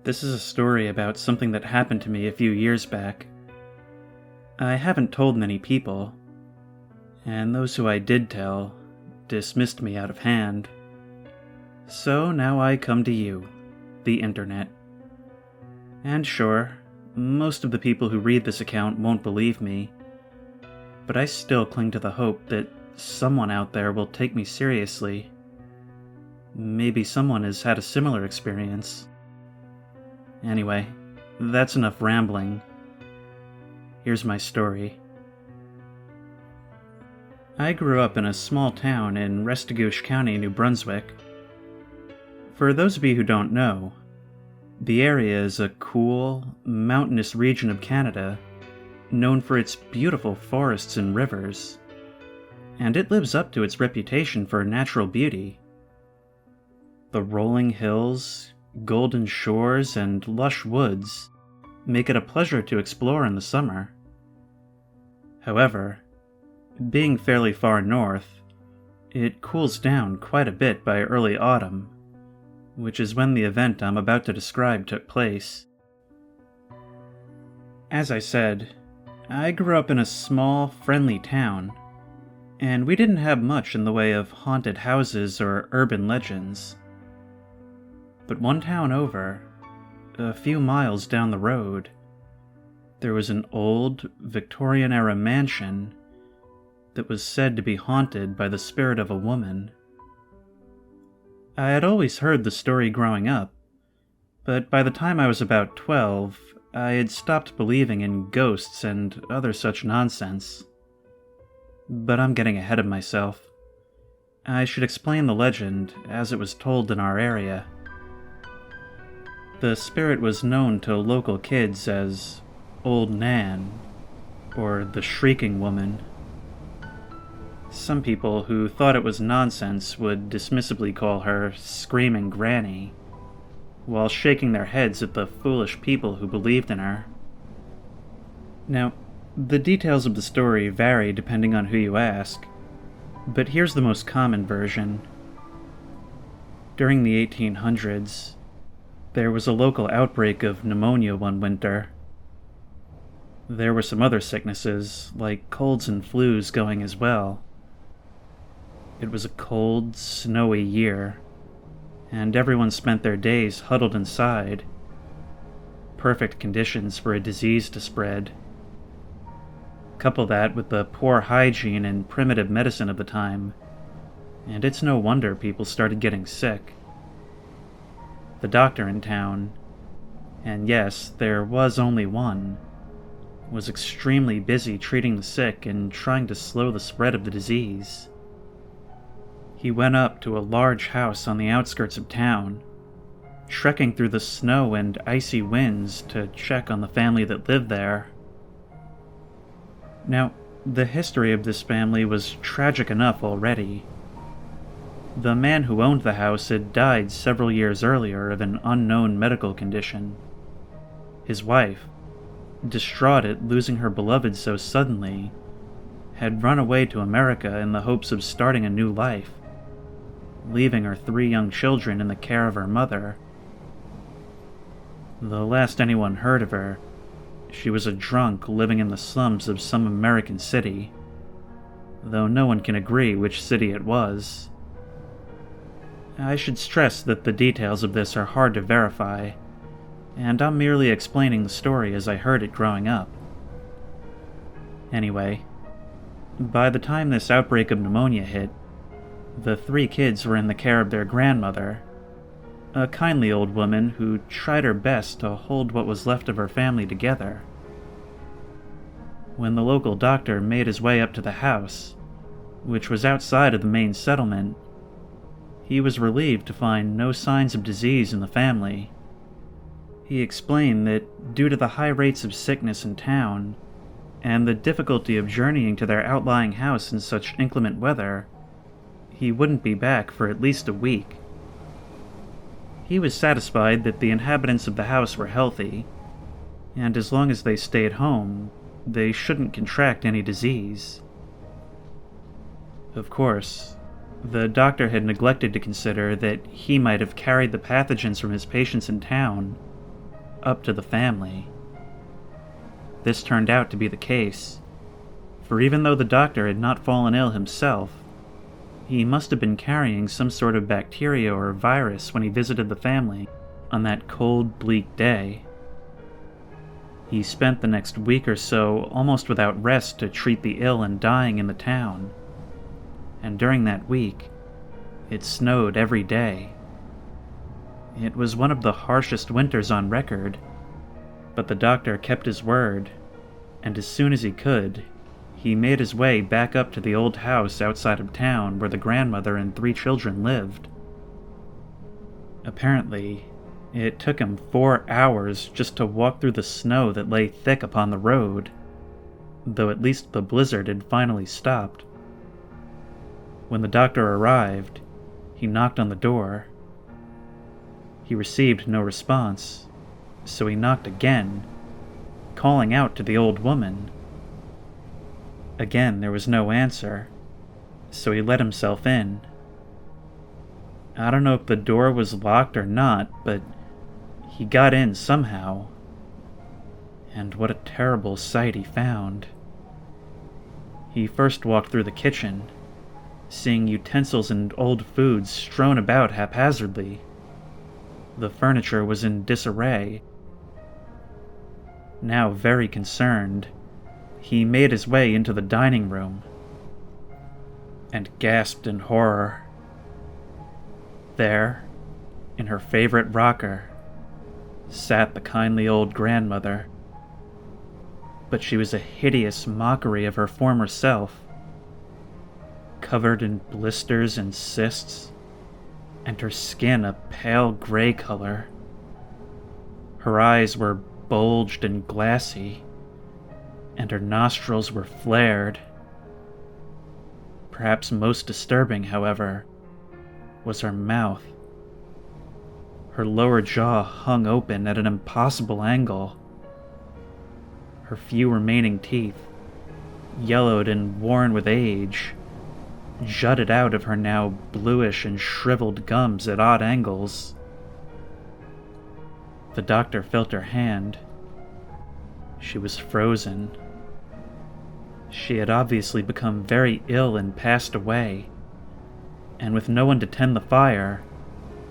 This is a story about something that happened to me a few years back. I haven't told many people, and those who I did tell dismissed me out of hand. So now I come to you, the internet. And sure, most of the people who read this account won't believe me, but I still cling to the hope that someone out there will take me seriously. Maybe someone has had a similar experience. Anyway, that's enough rambling. Here's my story. I grew up in a small town in Restigouche County, New Brunswick. For those of you who don't know, the area is a cool, mountainous region of Canada known for its beautiful forests and rivers, and it lives up to its reputation for natural beauty. The rolling hills, golden shores, and lush woods make it a pleasure to explore in the summer. However, being fairly far north, it cools down quite a bit by early autumn, which is when the event I'm about to describe took place. As I said, I grew up in a small, friendly town, and we didn't have much in the way of haunted houses or urban legends. But one town over, a few miles down the road, there was an old, Victorian-era mansion that was said to be haunted by the spirit of a woman. I had always heard the story growing up, but by the time I was about 12, I had stopped believing in ghosts and other such nonsense. But I'm getting ahead of myself. I should explain the legend as it was told in our area. The spirit was known to local kids as Old Nan, or the Shrieking Woman. Some people who thought it was nonsense would dismissively call her Screaming Granny, while shaking their heads at the foolish people who believed in her. Now, the details of the story vary depending on who you ask, but here's the most common version. During the 1800s, there was a local outbreak of pneumonia one winter. There were some other sicknesses, like colds and flus, going as well. It was a cold, snowy year, and everyone spent their days huddled inside. Perfect conditions for a disease to spread. Couple that with the poor hygiene and primitive medicine of the time, and it's no wonder people started getting sick. The doctor in town, and yes, there was only one, was extremely busy treating the sick and trying to slow the spread of the disease. He went up to a large house on the outskirts of town, trekking through the snow and icy winds to check on the family that lived there. Now, the history of this family was tragic enough already. The man who owned the house had died several years earlier of an unknown medical condition. His wife, distraught at losing her beloved so suddenly, had run away to America in the hopes of starting a new life, leaving her 3 young children in the care of her mother. The last anyone heard of her, she was a drunk living in the slums of some American city, though no one can agree which city it was. I should stress that the details of this are hard to verify, and I'm merely explaining the story as I heard it growing up. Anyway, by the time this outbreak of pneumonia hit, the 3 kids were in the care of their grandmother, a kindly old woman who tried her best to hold what was left of her family together. When the local doctor made his way up to the house, which was outside of the main settlement, he was relieved to find no signs of disease in the family. He explained that due to the high rates of sickness in town, and the difficulty of journeying to their outlying house in such inclement weather, he wouldn't be back for at least a week. He was satisfied that the inhabitants of the house were healthy, and as long as they stayed home, they shouldn't contract any disease. Of course, the doctor had neglected to consider that he might have carried the pathogens from his patients in town up to the family. This turned out to be the case, for even though the doctor had not fallen ill himself, he must have been carrying some sort of bacteria or virus when he visited the family on that cold, bleak day. He spent the next week or so almost without rest to treat the ill and dying in the town, and during that week, it snowed every day. It was one of the harshest winters on record, but the doctor kept his word, and as soon as he could, he made his way back up to the old house outside of town where the grandmother and 3 children lived. Apparently, it took him 4 hours just to walk through the snow that lay thick upon the road, though at least the blizzard had finally stopped. When the doctor arrived, he knocked on the door. He received no response, so he knocked again, calling out to the old woman. Again, there was no answer, so he let himself in. I don't know if the door was locked or not, but he got in somehow. And what a terrible sight he found. He first walked through the kitchen, seeing utensils and old foods strewn about haphazardly. The furniture was in disarray. Now very concerned, he made his way into the dining room and gasped in horror. There, in her favorite rocker, sat the kindly old grandmother, but she was a hideous mockery of her former self, covered in blisters and cysts, and her skin a pale gray color. Her eyes were bulged and glassy, and her nostrils were flared. Perhaps most disturbing, however, was her mouth. Her lower jaw hung open at an impossible angle. Her few remaining teeth, yellowed and worn with age, jutted out of her now bluish and shriveled gums at odd angles. The doctor felt her hand. She was frozen. She had obviously become very ill and passed away, and with no one to tend the fire,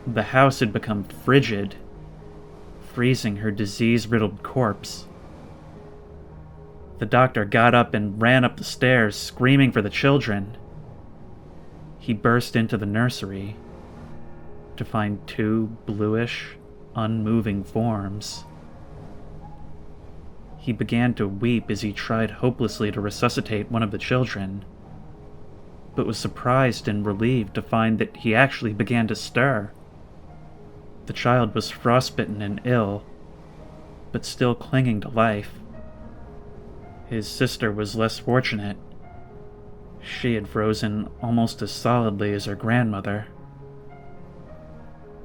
the house had become frigid, freezing her disease-riddled corpse. The doctor got up and ran up the stairs, screaming for the children. He burst into the nursery to find 2 bluish, unmoving forms. He began to weep as he tried hopelessly to resuscitate one of the children, but was surprised and relieved to find that he actually began to stir. The child was frostbitten and ill, but still clinging to life. His sister was less fortunate. She had frozen almost as solidly as her grandmother.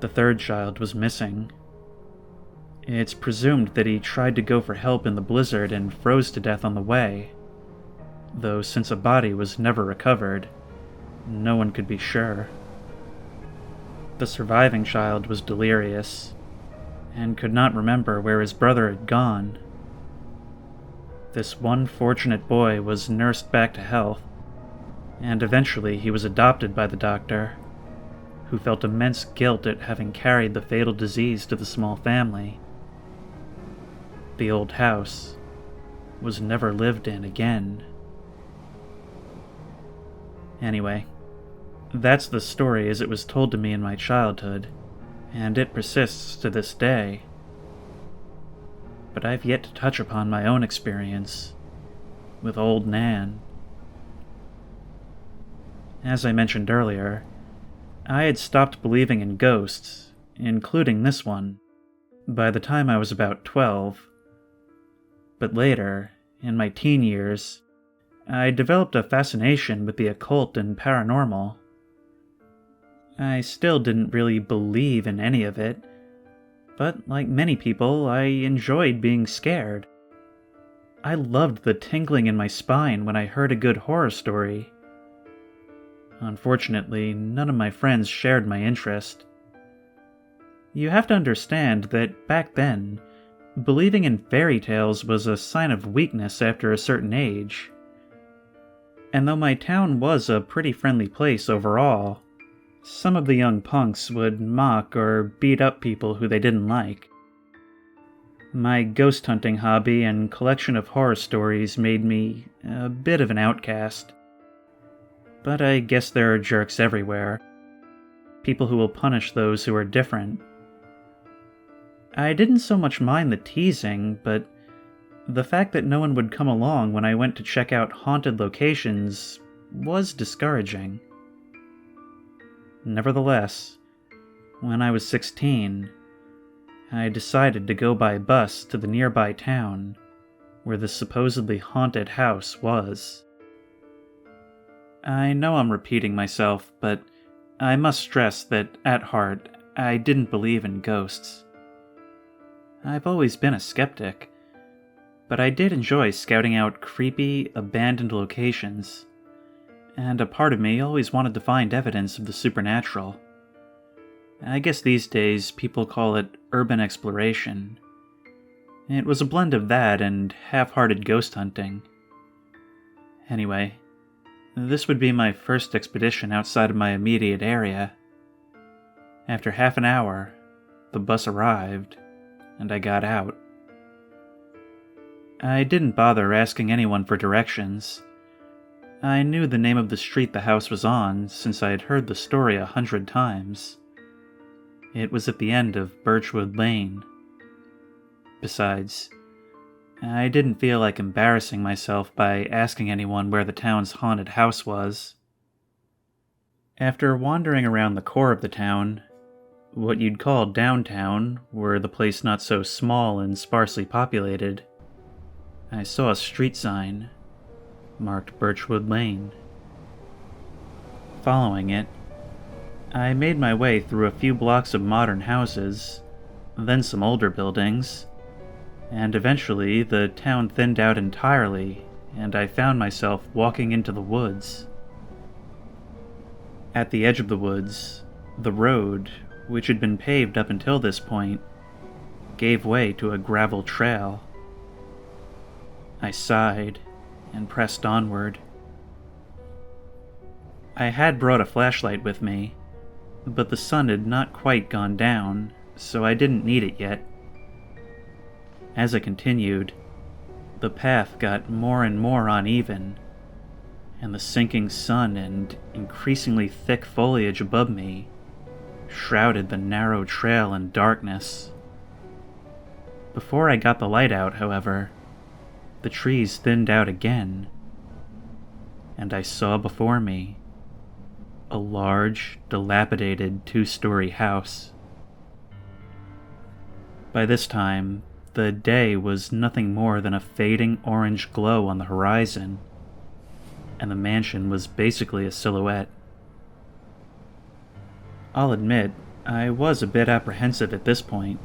The 3rd child was missing. It's presumed that he tried to go for help in the blizzard and froze to death on the way, though since a body was never recovered, no one could be sure. The surviving child was delirious, and could not remember where his brother had gone. This one fortunate boy was nursed back to health, and eventually he was adopted by the doctor, who felt immense guilt at having carried the fatal disease to the small family. The old house was never lived in again. Anyway, that's the story as it was told to me in my childhood, and it persists to this day. But I've yet to touch upon my own experience with Old Nan. As I mentioned earlier, I had stopped believing in ghosts, including this one, by the time I was about 12. But later, in my teen years, I developed a fascination with the occult and paranormal. I still didn't really believe in any of it, but like many people, I enjoyed being scared. I loved the tingling in my spine when I heard a good horror story. Unfortunately, none of my friends shared my interest. You have to understand that back then, Believing in fairy tales was a sign of weakness after a certain age. And though my town was a pretty friendly place overall, some of the young punks would mock or beat up people who they didn't like. My ghost hunting hobby and collection of horror stories made me a bit of an outcast. But I guess there are jerks everywhere. People who will punish those who are different. I didn't so much mind the teasing, but the fact that no one would come along when I went to check out haunted locations was discouraging. Nevertheless, when I was 16, I decided to go by bus to the nearby town where the supposedly haunted house was. I know I'm repeating myself, but I must stress that at heart, I didn't believe in ghosts. I've always been a skeptic, but I did enjoy scouting out creepy, abandoned locations, and a part of me always wanted to find evidence of the supernatural. I guess these days people call it urban exploration. It was a blend of that and half-hearted ghost hunting. Anyway, this would be my first expedition outside of my immediate area. After half an hour, the bus arrived, and I got out. I didn't bother asking anyone for directions. I knew the name of the street the house was on since I had heard the story 100 times. It was at the end of Birchwood Lane. Besides, I didn't feel like embarrassing myself by asking anyone where the town's haunted house was. After wandering around the core of the town, what you'd call downtown, were the place not so small and sparsely populated, I saw a street sign marked Birchwood Lane. Following it, I made my way through a few blocks of modern houses, then some older buildings, and eventually the town thinned out entirely, and I found myself walking into the woods. At the edge of the woods, the road, which had been paved up until this point, gave way to a gravel trail. I sighed and pressed onward. I had brought a flashlight with me, but the sun had not quite gone down, so I didn't need it yet. As I continued, the path got more and more uneven, and the sinking sun and increasingly thick foliage above me shrouded the narrow trail in darkness. Before I got the light out, however, the trees thinned out again, and I saw before me a large, dilapidated 2-story house. By this time, the day was nothing more than a fading orange glow on the horizon, and the mansion was basically a silhouette. I'll admit, I was a bit apprehensive at this point,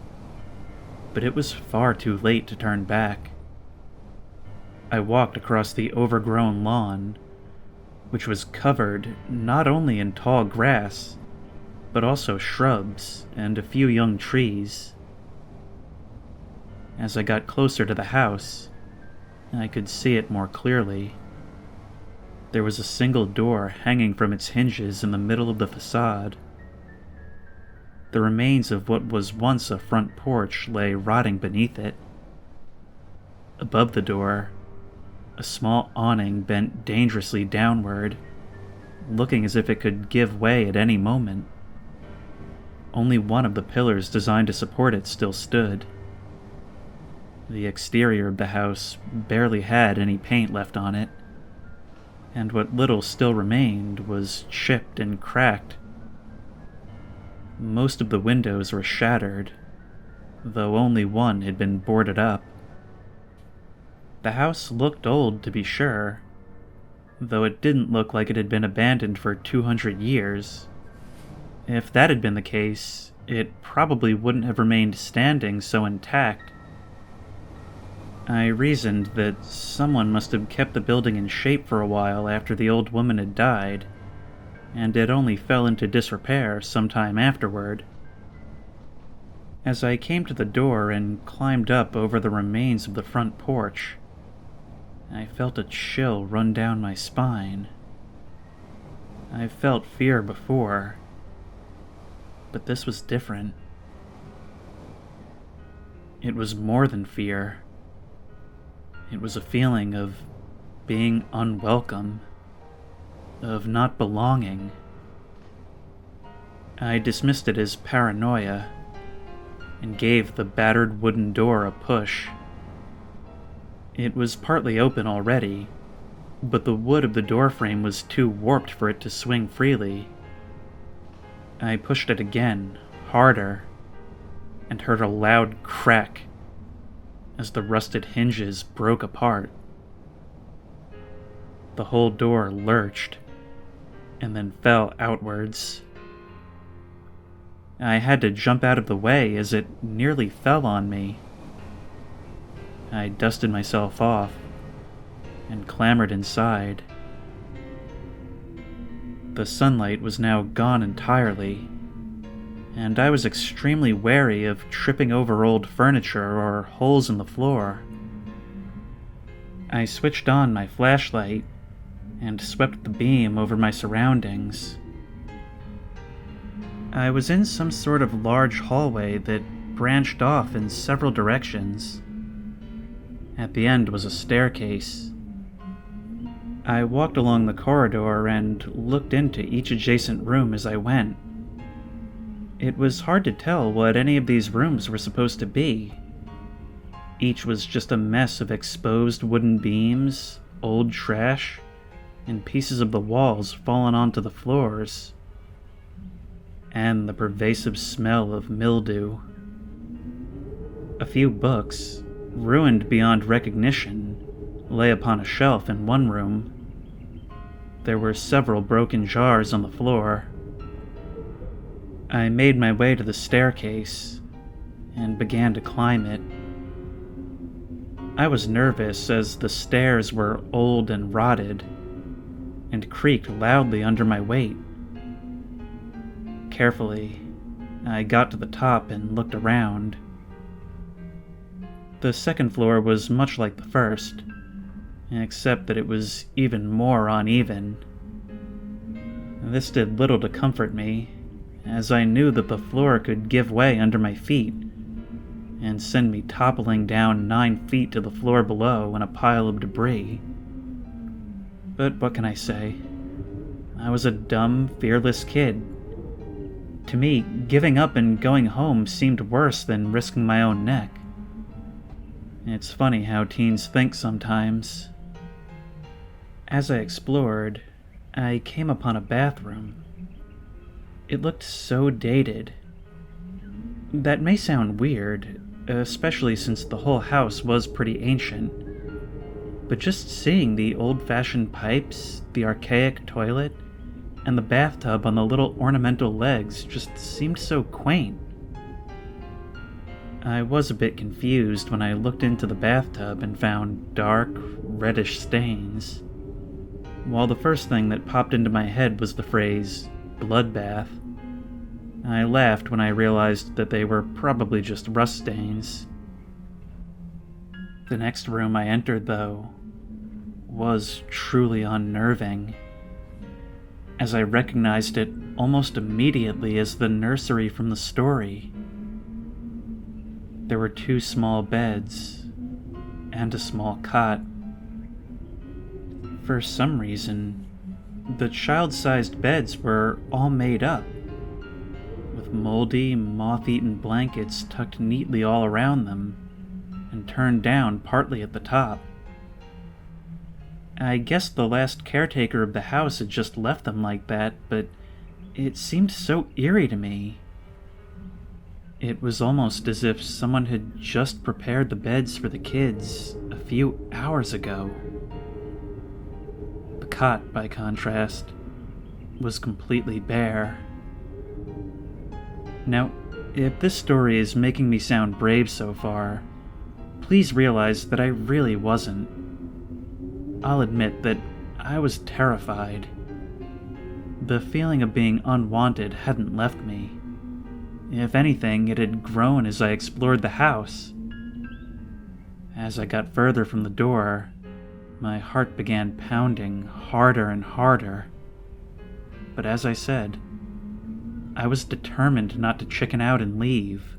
but it was far too late to turn back. I walked across the overgrown lawn, which was covered not only in tall grass, but also shrubs and a few young trees. As I got closer to the house, I could see it more clearly. There was a single door hanging from its hinges in the middle of the facade. The remains of what was once a front porch lay rotting beneath it. Above the door, a small awning bent dangerously downward, looking as if it could give way at any moment. Only one of the pillars designed to support it still stood. The exterior of the house barely had any paint left on it, and what little still remained was chipped and cracked. Most of the windows were shattered, though only one had been boarded up. The house looked old, to be sure, though it didn't look like it had been abandoned for 200 years. If that had been the case, it probably wouldn't have remained standing so intact. I reasoned that someone must have kept the building in shape for a while after the old woman had died, and it only fell into disrepair some time afterward. As I came to the door and climbed up over the remains of the front porch, I felt a chill run down my spine. I've felt fear before, but this was different. It was more than fear. It was a feeling of being unwelcome, of not belonging. I dismissed it as paranoia and gave the battered wooden door a push. It was partly open already, but the wood of the doorframe was too warped for it to swing freely. I pushed it again, harder, and heard a loud crack as the rusted hinges broke apart. The whole door lurched and then fell outwards. I had to jump out of the way as it nearly fell on me. I dusted myself off and clambered inside. The sunlight was now gone entirely, and I was extremely wary of tripping over old furniture or holes in the floor. I switched on my flashlight and swept the beam over my surroundings. I was in some sort of large hallway that branched off in several directions. At the end was a staircase. I walked along the corridor and looked into each adjacent room as I went. It was hard to tell what any of these rooms were supposed to be. Each was just a mess of exposed wooden beams, old trash, and pieces of the walls fallen onto the floors, and the pervasive smell of mildew. A few books, ruined beyond recognition, lay upon a shelf in one room. There were several broken jars on the floor. I made my way to the staircase and began to climb it. I was nervous as the stairs were old and rotted and creaked loudly under my weight. Carefully, I got to the top and looked around. The second floor was much like the first, except that it was even more uneven. This did little to comfort me, as I knew that the floor could give way under my feet and send me toppling down 9 feet to the floor below in a pile of debris. But what can I say? I was a dumb, fearless kid. To me, giving up and going home seemed worse than risking my own neck. It's funny how teens think sometimes. As I explored, I came upon a bathroom. It looked so dated. That may sound weird, especially since the whole house was pretty ancient. But just seeing the old-fashioned pipes, the archaic toilet, and the bathtub on the little ornamental legs just seemed so quaint. I was a bit confused when I looked into the bathtub and found dark, reddish stains. While the first thing that popped into my head was the phrase, bloodbath, I laughed when I realized that they were probably just rust stains. The next room I entered, though, was truly unnerving, as I recognized it almost immediately as the nursery from the story. There were 2 small beds and a small cot. For some reason, the child-sized beds were all made up, with moldy, moth-eaten blankets tucked neatly all around them and turned down partly at the top. I guess the last caretaker of the house had just left them like that, but it seemed so eerie to me. It was almost as if someone had just prepared the beds for the kids a few hours ago. The cot, by contrast, was completely bare. Now, if this story is making me sound brave so far, please realize that I really wasn't. I'll admit that I was terrified. The feeling of being unwanted hadn't left me. If anything, it had grown as I explored the house. As I got further from the door, my heart began pounding harder and harder. But as I said, I was determined not to chicken out and leave.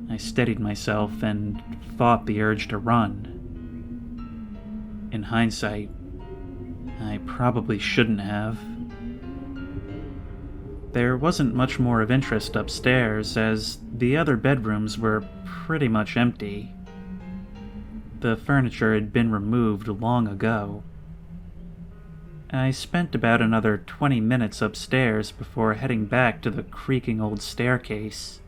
I steadied myself and fought the urge to run. In hindsight, I probably shouldn't have. There wasn't much more of interest upstairs, as the other bedrooms were pretty much empty. The furniture had been removed long ago. I spent about another 20 minutes upstairs before heading back to the creaking old staircase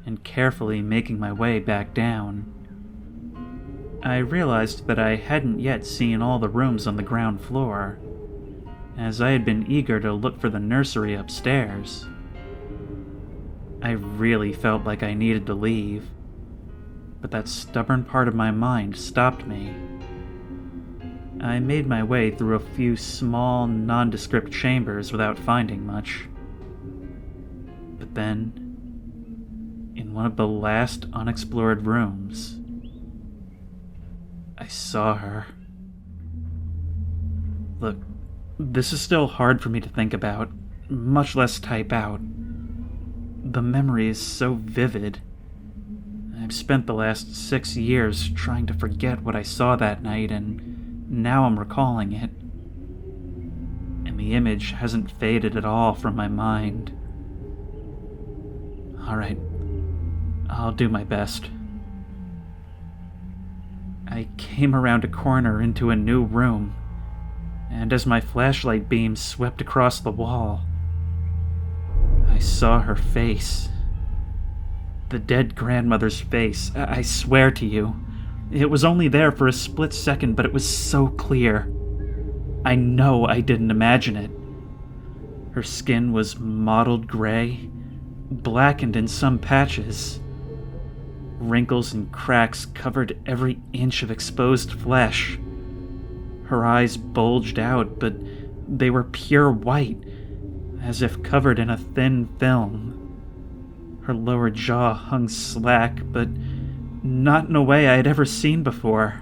and carefully making my way back down. I realized that I hadn't yet seen all the rooms on the ground floor, as I had been eager to look for the nursery upstairs. I really felt like I needed to leave, but that stubborn part of my mind stopped me. I made my way through a few small, nondescript chambers without finding much. But then, in one of the last unexplored rooms, I saw her. Look, this is still hard for me to think about, much less type out. The memory is so vivid. I've spent the last 6 years trying to forget what I saw that night, and now I'm recalling it. And the image hasn't faded at all from my mind. Alright, I'll do my best. I came around a corner into a new room, and as my flashlight beam swept across the wall, I saw her face. The dead grandmother's face, I swear to you. It was only there for a split second, but it was so clear. I know I didn't imagine it. Her skin was mottled gray, blackened in some patches. Wrinkles and cracks covered every inch of exposed flesh. Her eyes bulged out, but they were pure white, as if covered in a thin film. Her lower jaw hung slack, but not in a way I had ever seen before.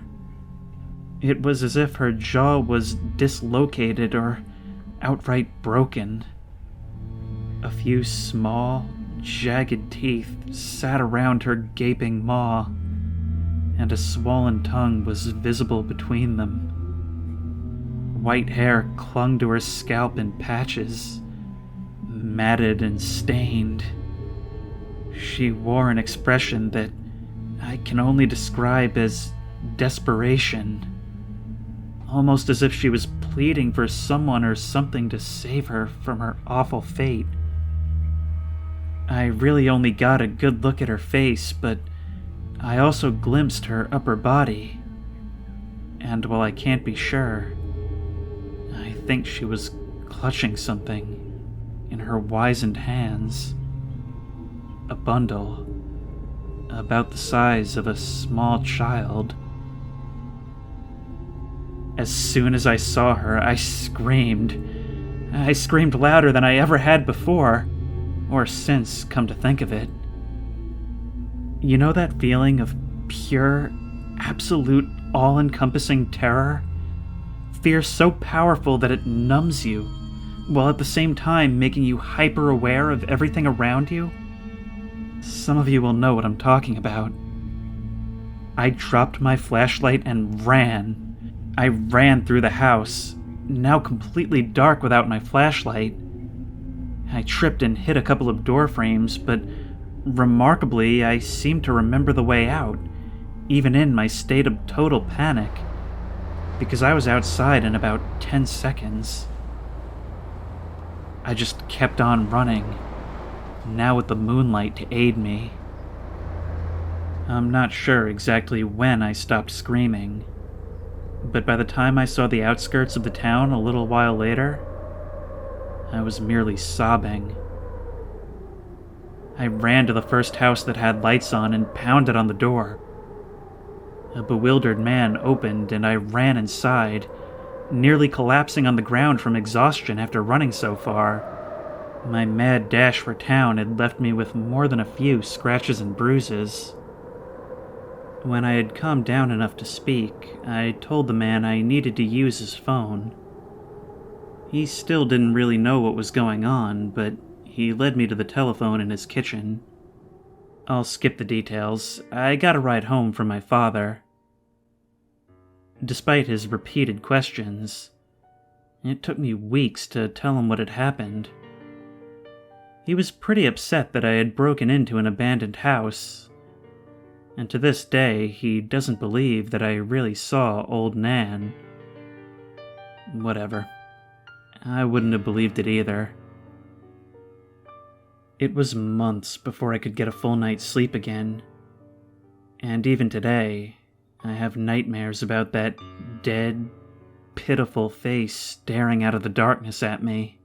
It was as if her jaw was dislocated or outright broken. A few small, jagged teeth sat around her gaping maw, and a swollen tongue was visible between them. White hair clung to her scalp in patches, matted and stained. She wore an expression that I can only describe as desperation, almost as if she was pleading for someone or something to save her from her awful fate. I really only got a good look at her face, but I also glimpsed her upper body, and while I can't be sure, I think she was clutching something in her wizened hands. A bundle, about the size of a small child. As soon as I saw her, I screamed. I screamed louder than I ever had before, or since, come to think of it. You know that feeling of pure, absolute, all-encompassing terror? Fear so powerful that it numbs you, while at the same time making you hyper-aware of everything around you? Some of you will know what I'm talking about. I dropped my flashlight and ran. I ran through the house, now completely dark without my flashlight. I tripped and hit a couple of door frames, but remarkably, I seemed to remember the way out, even in my state of total panic, because I was outside in about 10 seconds. I just kept on running, now with the moonlight to aid me. I'm not sure exactly when I stopped screaming, but by the time I saw the outskirts of the town a little while later, I was merely sobbing. I ran to the first house that had lights on and pounded on the door. A bewildered man opened and I ran inside, nearly collapsing on the ground from exhaustion after running so far, My mad dash for town had left me with more than a few scratches and bruises. When I had calmed down enough to speak, I told the man I needed to use his phone. He still didn't really know what was going on, but he led me to the telephone in his kitchen. I'll skip the details. I got a ride home from my father. Despite his repeated questions, it took me weeks to tell him what had happened. He was pretty upset that I had broken into an abandoned house, and to this day, he doesn't believe that I really saw old Nan. Whatever. I wouldn't have believed it either. It was months before I could get a full night's sleep again, and even today, I have nightmares about that dead, pitiful face staring out of the darkness at me.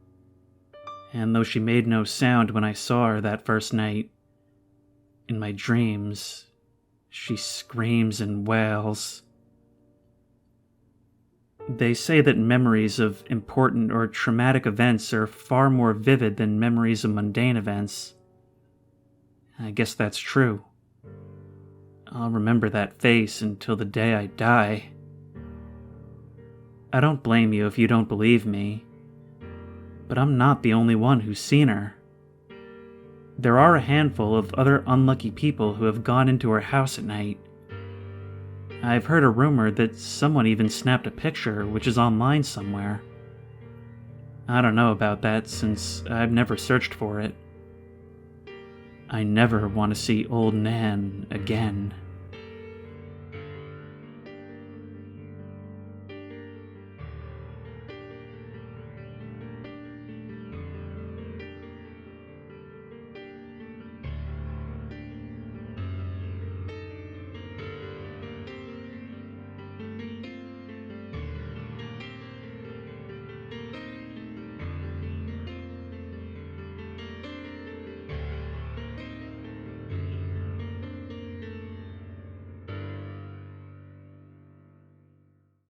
And though she made no sound when I saw her that first night, in my dreams, she screams and wails. They say that memories of important or traumatic events are far more vivid than memories of mundane events. I guess that's true. I'll remember that face until the day I die. I don't blame you if you don't believe me, but I'm not the only one who's seen her. There are a handful of other unlucky people who have gone into her house at night. I've heard a rumor that someone even snapped a picture, which is online somewhere. I don't know about that since I've never searched for it. I never want to see old Nan again.